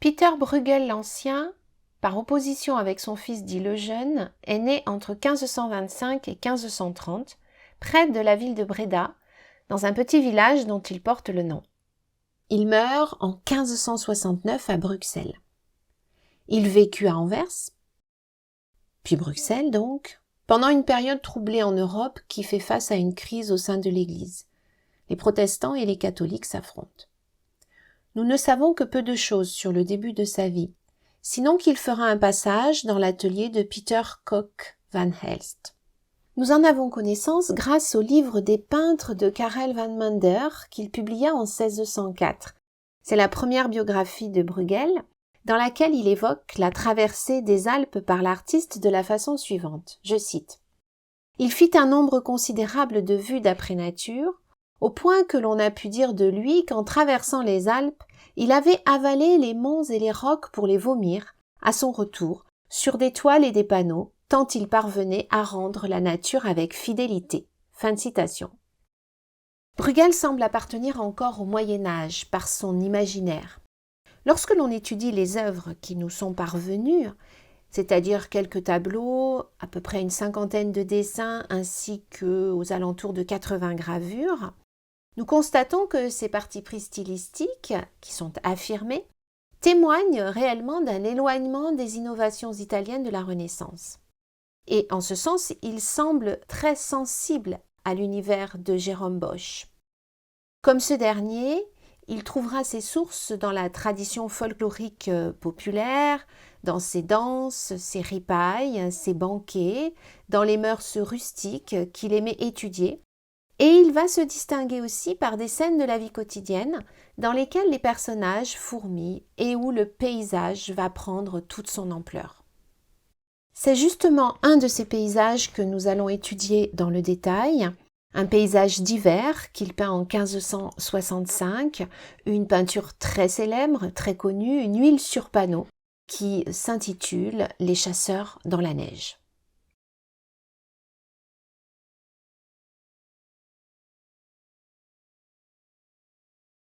Peter Bruegel l'Ancien, par opposition avec son fils dit le Jeune, est né entre 1525 et 1530, près de la ville de Breda, dans un petit village dont il porte le nom. Il meurt en 1569 à Bruxelles. Il vécut à Anvers, puis Bruxelles donc, pendant une période troublée en Europe qui fait face à une crise au sein de l'Église. Les protestants et les catholiques s'affrontent. Nous ne savons que peu de choses sur le début de sa vie, sinon qu'il fera un passage dans l'atelier de Peter Cocq van Helst. Nous en avons connaissance grâce au livre des peintres de Karel van Mander qu'il publia en 1604. C'est la première biographie de Bruegel, dans laquelle il évoque la traversée des Alpes par l'artiste de la façon suivante. Je cite. « Il fit un nombre considérable de vues d'après nature, au point que l'on a pu dire de lui qu'en traversant les Alpes, il avait avalé les monts et les rocs pour les vomir, à son retour, sur des toiles et des panneaux, tant il parvenait à rendre la nature avec fidélité. » Fin de citation. Bruegel semble appartenir encore au Moyen-Âge par son imaginaire. Lorsque l'on étudie les œuvres qui nous sont parvenues, c'est-à-dire quelques tableaux, à peu près une cinquantaine de dessins ainsi qu'aux alentours de 80 gravures, nous constatons que ces partis pris stylistiques, qui sont affirmés, témoignent réellement d'un éloignement des innovations italiennes de la Renaissance. Et en ce sens, il semble très sensible à l'univers de Jérôme Bosch. Comme ce dernier, il trouvera ses sources dans la tradition folklorique populaire, dans ses danses, ses ripailles, ses banquets, dans les mœurs rustiques qu'il aimait étudier. Et il va se distinguer aussi par des scènes de la vie quotidienne dans lesquelles les personnages fourmillent et où le paysage va prendre toute son ampleur. C'est justement un de ces paysages que nous allons étudier dans le détail, un paysage d'hiver qu'il peint en 1565, une peinture très célèbre, très connue, une huile sur panneau qui s'intitule « Les chasseurs dans la neige ».